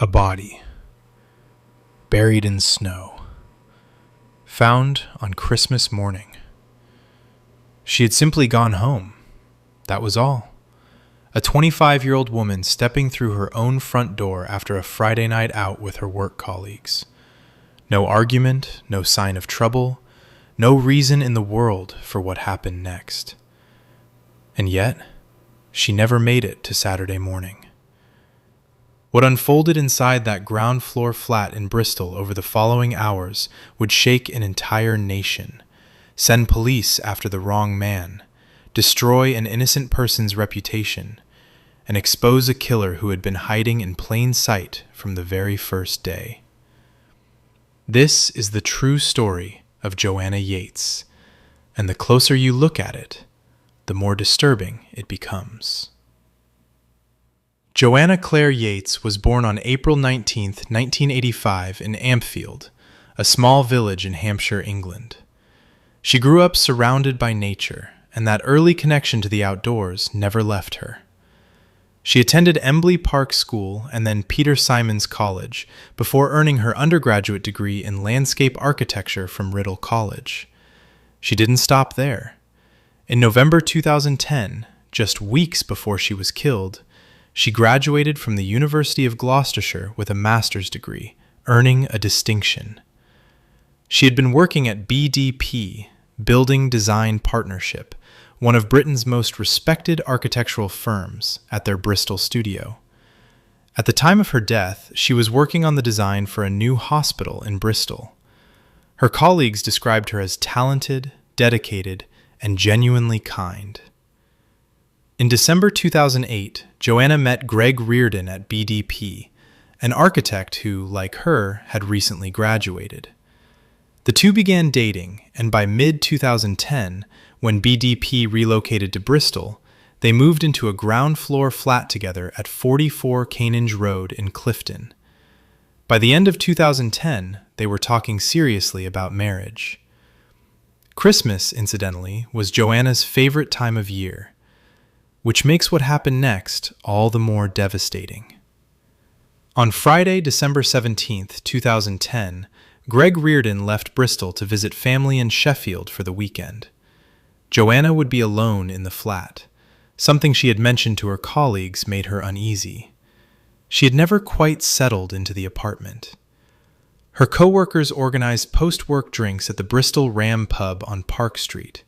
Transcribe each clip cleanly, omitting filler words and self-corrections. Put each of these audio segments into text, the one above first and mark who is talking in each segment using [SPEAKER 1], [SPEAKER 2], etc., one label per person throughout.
[SPEAKER 1] A body, buried in snow, found on Christmas morning. She had simply gone home. That was all. A 25-year-old woman stepping through her own front door after a Friday night out with her work colleagues. No argument, no sign of trouble, no reason in the world for what happened next. And yet, she never made it to Saturday morning. What unfolded inside that ground floor flat in Bristol over the following hours would shake an entire nation, send police after the wrong man, destroy an innocent person's reputation, and expose a killer who had been hiding in plain sight from the very first day. This is the true story of Joanna Yeates, and the closer you look at it, the more disturbing it becomes. Joanna Claire Yeates was born on April 19, 1985 in Ampfield, a small village in Hampshire, England. She grew up surrounded by nature, and that early connection to the outdoors never left her. She attended Embley Park School and then Peter Simons College before earning her undergraduate degree in landscape architecture from Riddle College. She didn't stop there. In November 2010, just weeks before she was killed, she graduated from the University of Gloucestershire with a master's degree, earning a distinction. She had been working at BDP, Building Design Partnership, one of Britain's most respected architectural firms, at their Bristol studio. At the time of her death, she was working on the design for a new hospital in Bristol. Her colleagues described her as talented, dedicated, and genuinely kind. In December 2008, Joanna met Greg Reardon at BDP, an architect who, like her, had recently graduated. The two began dating, and by mid-2010, when BDP relocated to Bristol, they moved into a ground-floor flat together at 44 Canninge Road in Clifton. By the end of 2010, they were talking seriously about marriage. Christmas, incidentally, was Joanna's favorite time of year, which makes what happened next all the more devastating. On Friday, December 17, 2010, Greg Reardon left Bristol to visit family in Sheffield for the weekend. Joanna would be alone in the flat. Something she had mentioned to her colleagues made her uneasy. She had never quite settled into the apartment. Her co-workers organized post-work drinks at the Bristol Ram pub on Park Street.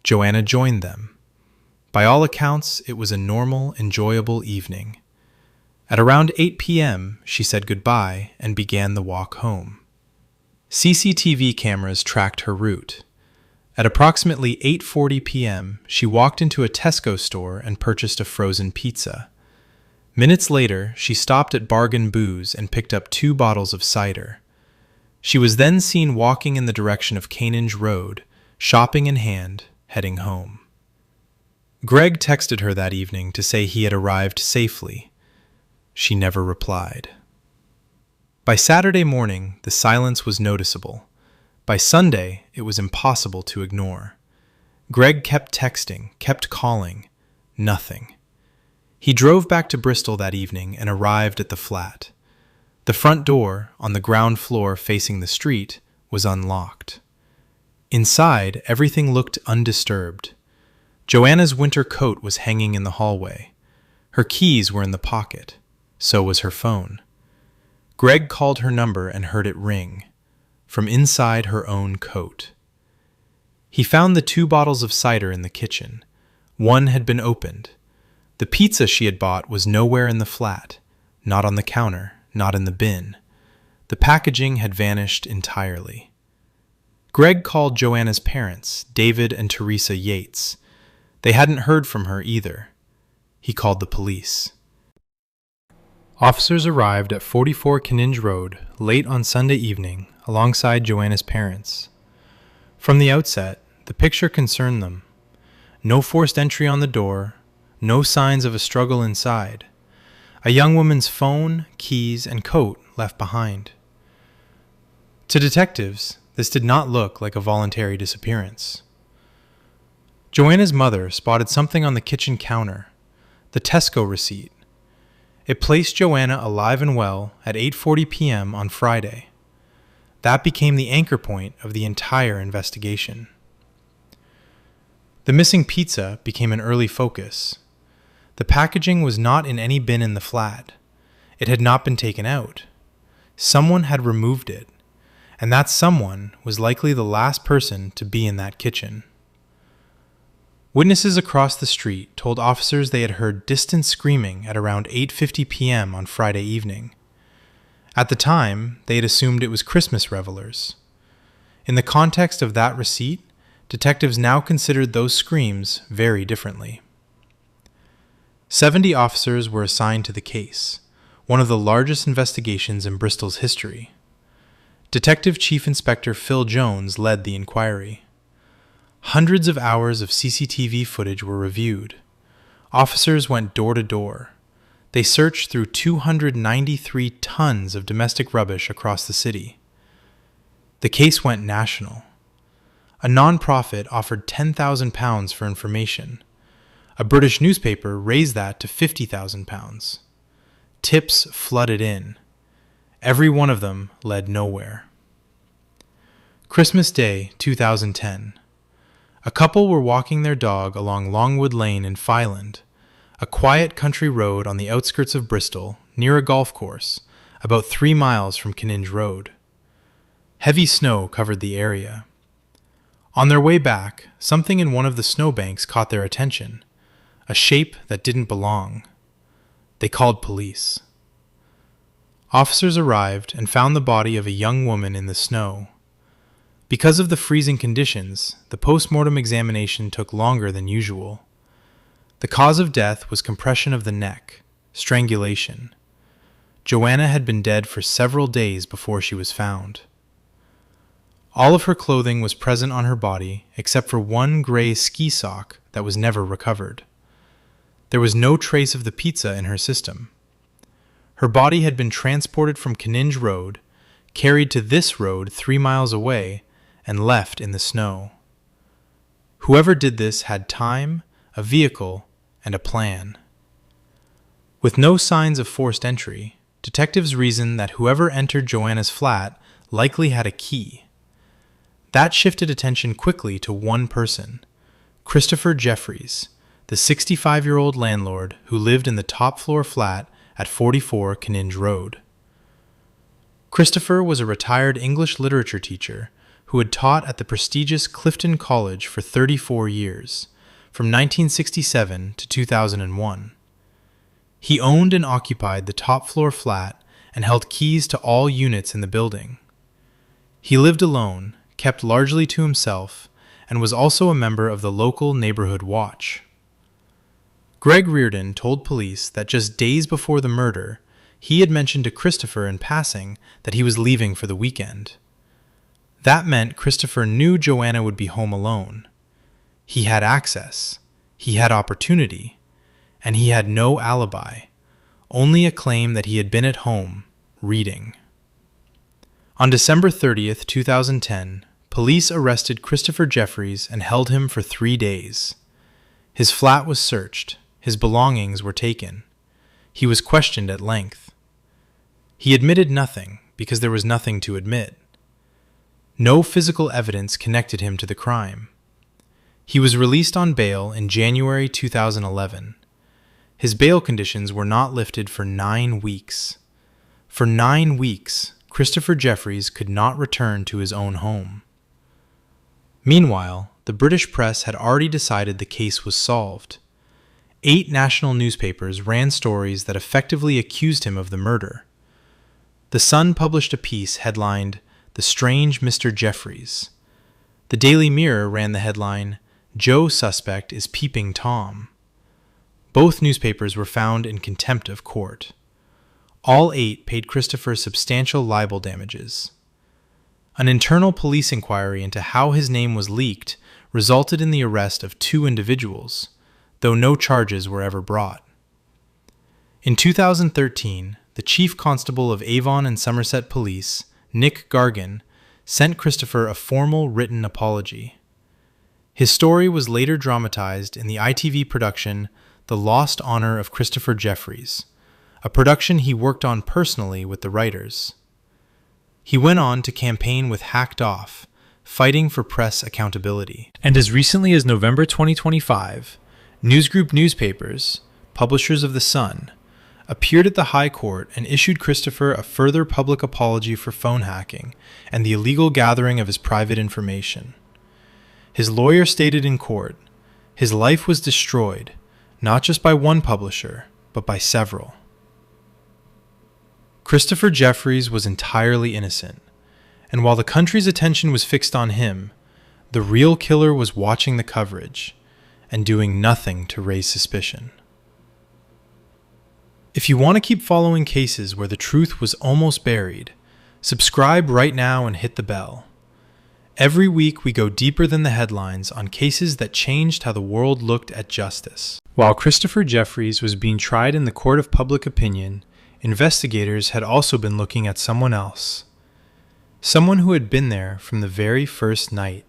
[SPEAKER 1] Joanna joined them. By all accounts, it was a normal, enjoyable evening. At around 8 p.m., she said goodbye and began the walk home. CCTV cameras tracked her route. At approximately 8:40 p.m., she walked into a Tesco store and purchased a frozen pizza. Minutes later, she stopped at Bargain Booze and picked up 2 bottles of cider. She was then seen walking in the direction of Canninge Road, shopping in hand, heading home. Greg texted her that evening to say he had arrived safely. She never replied. By Saturday morning, the silence was noticeable. By Sunday, it was impossible to ignore. Greg kept texting, kept calling. Nothing. He drove back to Bristol that evening and arrived at the flat. The front door, on the ground floor facing the street, was unlocked. Inside, everything looked undisturbed. Joanna's winter coat was hanging in the hallway. Her keys were in the pocket. So was her phone. Greg called her number and heard it ring, from inside her own coat. He found the 2 bottles of cider in the kitchen. One had been opened. The pizza she had bought was nowhere in the flat, not on the counter, not in the bin. The packaging had vanished entirely. Greg called Joanna's parents, David and Teresa Yeates. They hadn't heard from her either. He called the police. Officers arrived at 44 Canninge Road late on Sunday evening alongside Joanna's parents. From the outset, the picture concerned them. No forced entry on the door, no signs of a struggle inside. A young woman's phone, keys, and coat left behind. To detectives, this did not look like a voluntary disappearance. Joanna's mother spotted something on the kitchen counter, the Tesco receipt. It placed Joanna alive and well at 8:40 p.m. on Friday. That became the anchor point of the entire investigation. The missing pizza became an early focus. The packaging was not in any bin in the flat. It had not been taken out. Someone had removed it, and that someone was likely the last person to be in that kitchen. Witnesses across the street told officers they had heard distant screaming at around 8:50 p.m. on Friday evening. At the time, they had assumed it was Christmas revelers. In the context of that receipt, detectives now considered those screams very differently. 70 officers were assigned to the case, one of the largest investigations in Bristol's history. Detective Chief Inspector Phil Jones led the inquiry. Hundreds of hours of CCTV footage were reviewed. Officers went door to door. They searched through 293 tons of domestic rubbish across the city. The case went national. A non-profit offered £10,000 for information. A British newspaper raised that to £50,000. Tips flooded in. Every one of them led nowhere. Christmas Day, 2010. A couple were walking their dog along Longwood Lane in Fyland, a quiet country road on the outskirts of Bristol, near a golf course, about 3 miles from Kinninge Road. Heavy snow covered the area. On their way back, something in one of the snowbanks caught their attention, a shape that didn't belong. They called police. Officers arrived and found the body of a young woman in the snow. Because of the freezing conditions, the post-mortem examination took longer than usual. The cause of death was compression of the neck, strangulation. Joanna had been dead for several days before she was found. All of her clothing was present on her body except for one gray ski sock that was never recovered. There was no trace of the pizza in her system. Her body had been transported from Kinninge Road, carried to this road 3 miles away, and left in the snow. Whoever did this had time, a vehicle, and a plan. With no signs of forced entry, detectives reasoned that whoever entered Joanna's flat likely had a key. That shifted attention quickly to one person, Christopher Jeffries, the 65-year-old landlord who lived in the top-floor flat at 44 Kinninge Road. Christopher was a retired English literature teacher who had taught at the prestigious Clifton College for 34 years, from 1967 to 2001. He owned and occupied the top-floor flat and held keys to all units in the building. He lived alone, kept largely to himself, and was also a member of the local neighborhood watch. Greg Reardon told police that just days before the murder, he had mentioned to Christopher in passing that he was leaving for the weekend. That meant Christopher knew Joanna would be home alone. He had access, he had opportunity, and he had no alibi, only a claim that he had been at home, reading. On December 30th, 2010, police arrested Christopher Jeffries and held him for 3 days. His flat was searched, his belongings were taken. He was questioned at length. He admitted nothing because there was nothing to admit. No physical evidence connected him to the crime. He was released on bail in January 2011. His bail conditions were not lifted for 9 weeks. For 9 weeks, Christopher Jeffries could not return to his own home. Meanwhile, the British press had already decided the case was solved. 8 national newspapers ran stories that effectively accused him of the murder. The Sun published a piece headlined, "The Strange Mr. Jeffries." The Daily Mirror ran the headline, "Joe Suspect is Peeping Tom." Both newspapers were found in contempt of court. All 8 paid Christopher substantial libel damages. An internal police inquiry into how his name was leaked resulted in the arrest of 2 individuals, though no charges were ever brought. In 2013, the Chief Constable of Avon and Somerset Police, Nick Gargan, sent Christopher a formal written apology. His story was later dramatized in the ITV production The Lost Honor of Christopher Jeffries, a production he worked on personally with the writers. He went on to campaign with Hacked Off, fighting for press accountability. And as recently as November 2025, Newsgroup Newspapers, publishers of The Sun, appeared at the High Court and issued Christopher a further public apology for phone hacking and the illegal gathering of his private information. His lawyer stated in court, his life was destroyed, not just by one publisher, but by several. Christopher Jeffries was entirely innocent, and while the country's attention was fixed on him, the real killer was watching the coverage and doing nothing to raise suspicion. If you want to keep following cases where the truth was almost buried, subscribe right now and hit the bell. Every week we go deeper than the headlines on cases that changed how the world looked at justice. While Christopher Jeffries was being tried in the court of public opinion, investigators had also been looking at someone else. Someone who had been there from the very first night.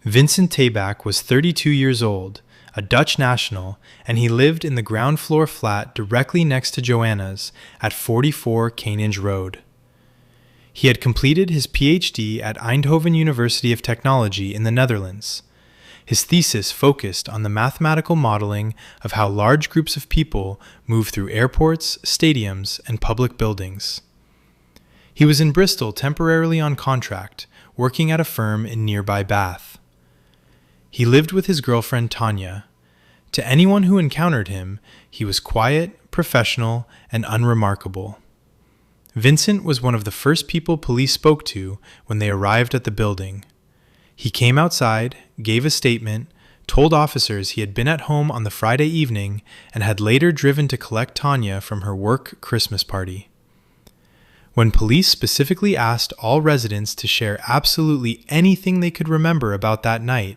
[SPEAKER 1] Vincent Tabak was 32 years old, a Dutch national, and he lived in the ground floor flat directly next to Joanna's at 44 Canninge Road. He had completed his PhD at Eindhoven University of Technology in the Netherlands. His thesis focused on the mathematical modeling of how large groups of people move through airports, stadiums, and public buildings. He was in Bristol temporarily on contract, working at a firm in nearby Bath. He lived with his girlfriend Tanya. To anyone who encountered him, he was quiet, professional, and unremarkable. Vincent was one of the first people police spoke to when they arrived at the building. He came outside, gave a statement, told officers he had been at home on the Friday evening and had later driven to collect Tanya from her work Christmas party. When police specifically asked all residents to share absolutely anything they could remember about that night,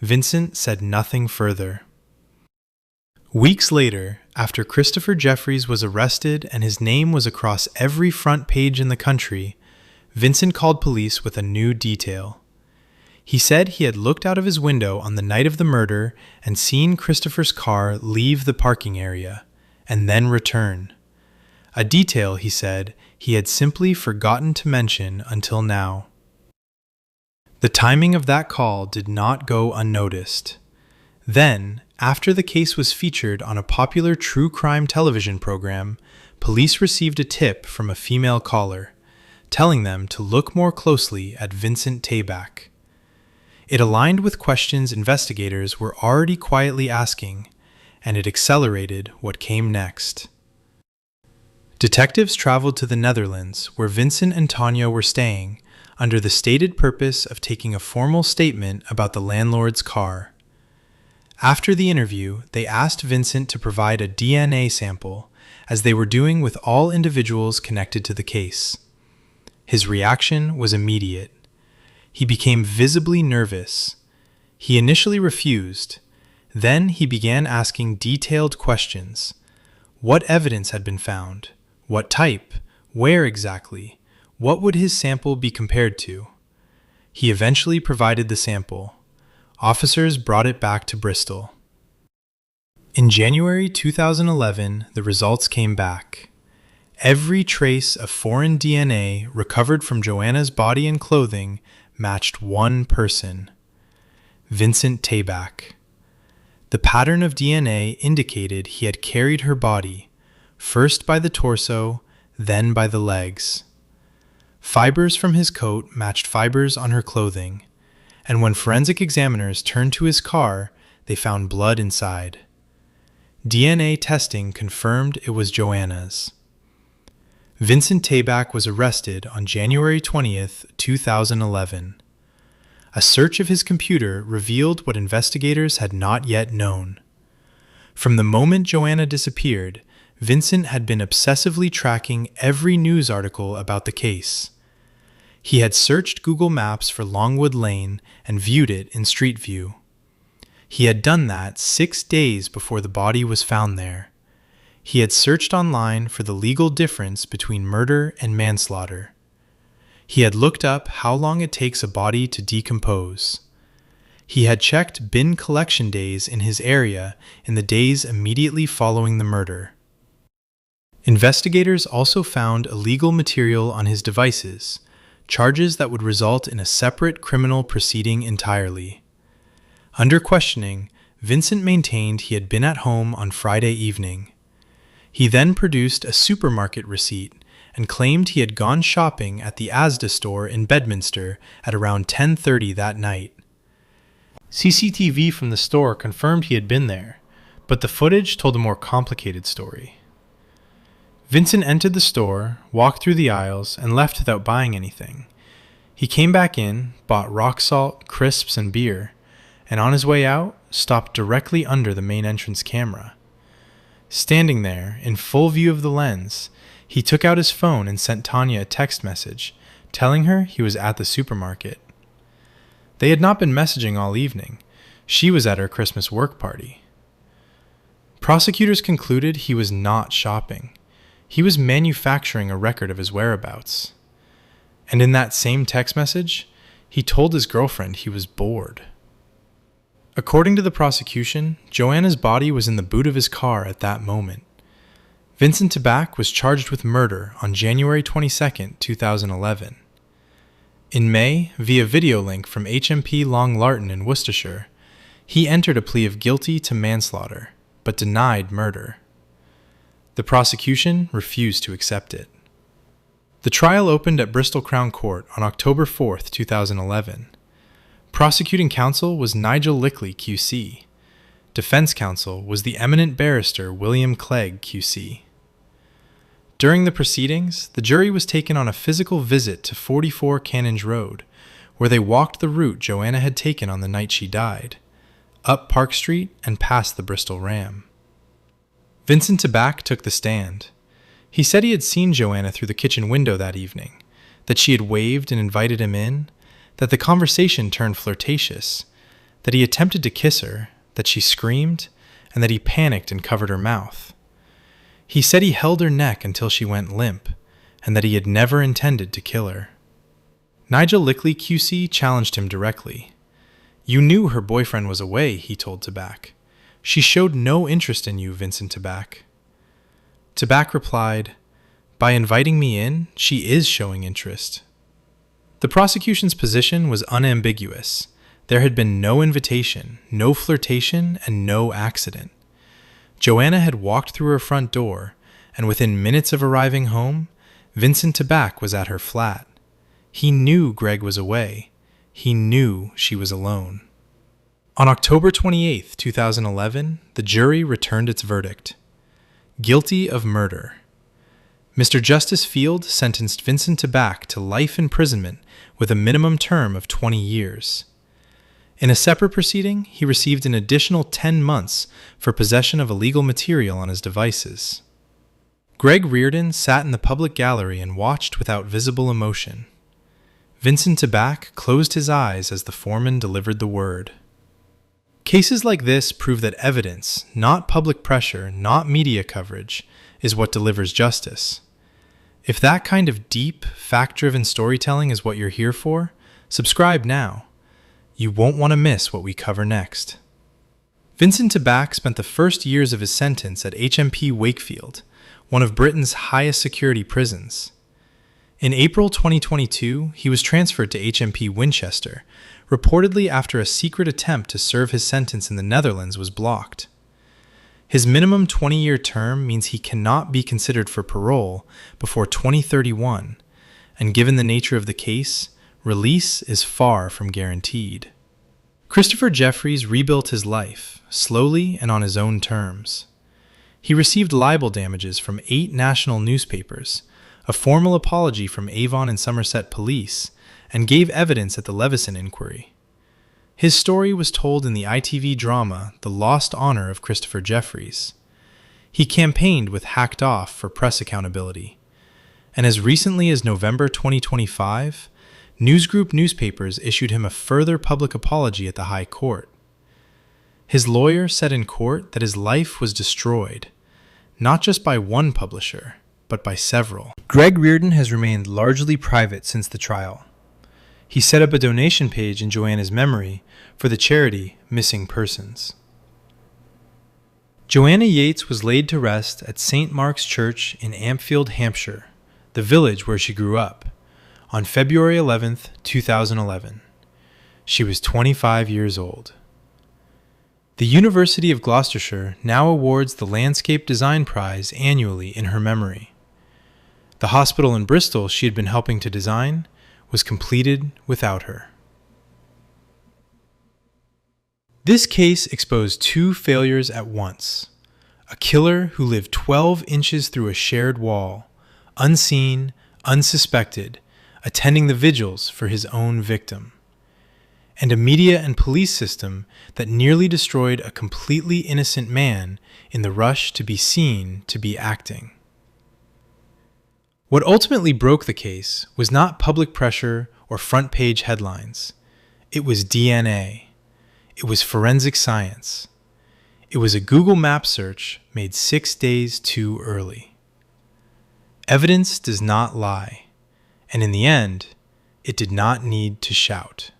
[SPEAKER 1] Vincent said nothing further. Weeks later, after Christopher Jeffries was arrested and his name was across every front page in the country, Vincent called police with a new detail. He said he had looked out of his window on the night of the murder and seen Christopher's car leave the parking area, and then return. A detail, he said, he had simply forgotten to mention until now. The timing of that call did not go unnoticed. Then, after the case was featured on a popular true crime television program, police received a tip from a female caller, telling them to look more closely at Vincent Tabak. It aligned with questions investigators were already quietly asking, and it accelerated what came next. Detectives traveled to the Netherlands, where Vincent and Tanya were staying, under the stated purpose of taking a formal statement about the landlord's car. After the interview, they asked Vincent to provide a DNA sample, as they were doing with all individuals connected to the case. His reaction was immediate. He became visibly nervous. He initially refused. Then he began asking detailed questions. What evidence had been found? What type? Where exactly? What would his sample be compared to? He eventually provided the sample. Officers brought it back to Bristol. In January 2011, the results came back. Every trace of foreign DNA recovered from Joanna's body and clothing matched one person: Vincent Tabak. The pattern of DNA indicated he had carried her body, first by the torso, then by the legs. Fibers from his coat matched fibers on her clothing, and when forensic examiners turned to his car, they found blood inside. DNA testing confirmed it was Joanna's. Vincent Tabak was arrested on January 20th, 2011. A search of his computer revealed what investigators had not yet known. From the moment Joanna disappeared, Vincent had been obsessively tracking every news article about the case. He had searched Google Maps for Longwood Lane and viewed it in Street View. He had done that 6 days before the body was found there. He had searched online for the legal difference between murder and manslaughter. He had looked up how long it takes a body to decompose. He had checked bin collection days in his area in the days immediately following the murder. Investigators also found illegal material on his devices, charges that would result in a separate criminal proceeding entirely. Under questioning, Vincent maintained he had been at home on Friday evening. He then produced a supermarket receipt and claimed he had gone shopping at the Asda store in Bedminster at around 10:30 that night. CCTV from the store confirmed he had been there, but the footage told a more complicated story. Vincent entered the store, walked through the aisles, and left without buying anything. He came back in, bought rock salt, crisps, and beer, and on his way out, stopped directly under the main entrance camera. Standing there, in full view of the lens, he took out his phone and sent Tanya a text message, telling her he was at the supermarket. They had not been messaging all evening. She was at her Christmas work party. Prosecutors concluded he was not shopping. He was manufacturing a record of his whereabouts. And in that same text message, he told his girlfriend he was bored. According to the prosecution, Joanna's body was in the boot of his car at that moment. Vincent Tabak was charged with murder on January 22, 2011. In May, via video link from HMP Long Lartin in Worcestershire, he entered a plea of guilty to manslaughter, but denied murder. The prosecution refused to accept it. The trial opened at Bristol Crown Court on October 4, 2011. Prosecuting counsel was Nigel Lickley, QC. Defense counsel was the eminent barrister William Clegg, QC. During the proceedings, the jury was taken on a physical visit to 44 Canonge Road, where they walked the route Joanna had taken on the night she died, up Park Street and past the Bristol Ram. Vincent Tabak took the stand. He said he had seen Joanna through the kitchen window that evening, that she had waved and invited him in, that the conversation turned flirtatious, that he attempted to kiss her, that she screamed, and that he panicked and covered her mouth. He said he held her neck until she went limp, and that he had never intended to kill her. Nigel Lickley, QC, challenged him directly. "You knew her boyfriend was away," he told Tabak. "She showed no interest in you, Vincent Tabak." Tabak replied, "By inviting me in, she is showing interest." The prosecution's position was unambiguous. There had been no invitation, no flirtation, and no accident. Joanna had walked through her front door, and within minutes of arriving home, Vincent Tabak was at her flat. He knew Greg was away. He knew she was alone. On October 28, 2011, the jury returned its verdict. Guilty of murder. Mr. Justice Field sentenced Vincent Tabak to life imprisonment with a minimum term of 20 years. In a separate proceeding, he received an additional 10 months for possession of illegal material on his devices. Greg Reardon sat in the public gallery and watched without visible emotion. Vincent Tabak closed his eyes as the foreman delivered the word. Cases like this prove that evidence, not public pressure, not media coverage, is what delivers justice. If that kind of deep, fact-driven storytelling is what you're here for, subscribe now. You won't want to miss what we cover next. Vincent Tabak spent the first years of his sentence at HMP Wakefield, one of Britain's highest security prisons. In April 2022, he was transferred to HMP Winchester, reportedly after a secret attempt to serve his sentence in the Netherlands was blocked. His minimum 20-year term means he cannot be considered for parole before 2031, and given the nature of the case, release is far from guaranteed. Christopher Jeffries rebuilt his life, slowly and on his own terms. He received libel damages from 8 national newspapers, a formal apology from Avon and Somerset police, and gave evidence at the Leveson inquiry. His story was told in the ITV drama The Lost Honor of Christopher Jeffries. He campaigned with Hacked Off for press accountability, and as recently as November 2025, Newsgroup newspapers issued him a further public apology at the High Court. His lawyer said in court that his life was destroyed, not just by one publisher, but by several. Greg Reardon has remained largely private since the trial. He set up a donation page in Joanna's memory for the charity Missing Persons. Joanna Yeates was laid to rest at St. Mark's Church in Ampfield, Hampshire, the village where she grew up, on February 11, 2011. She was 25 years old. The University of Gloucestershire now awards the Landscape Design Prize annually in her memory. The hospital in Bristol she had been helping to design was completed without her. This case exposed two failures at once: a killer who lived 12 inches through a shared wall, unseen, unsuspected, attending the vigils for his own victim, and a media and police system that nearly destroyed a completely innocent man in the rush to be seen to be acting. What ultimately broke the case was not public pressure or front-page headlines. It was DNA. It was forensic science. It was a Google Maps search made 6 days too early. Evidence does not lie, and in the end, it did not need to shout.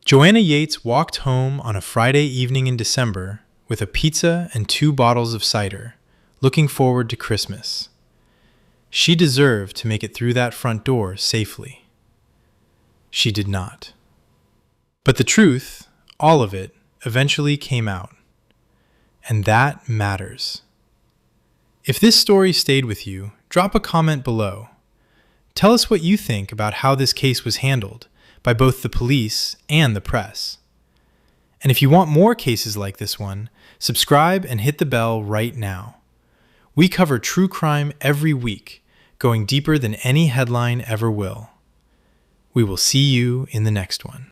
[SPEAKER 1] Joanna Yeates walked home on a Friday evening in December with a pizza and 2 bottles of cider, looking forward to Christmas. She deserved to make it through that front door safely. She did not. But the truth, all of it, eventually came out. And that matters. If this story stayed with you, drop a comment below. Tell us what you think about how this case was handled by both the police and the press. And if you want more cases like this one, subscribe and hit the bell right now. We cover true crime every week, going deeper than any headline ever will. We will see you in the next one.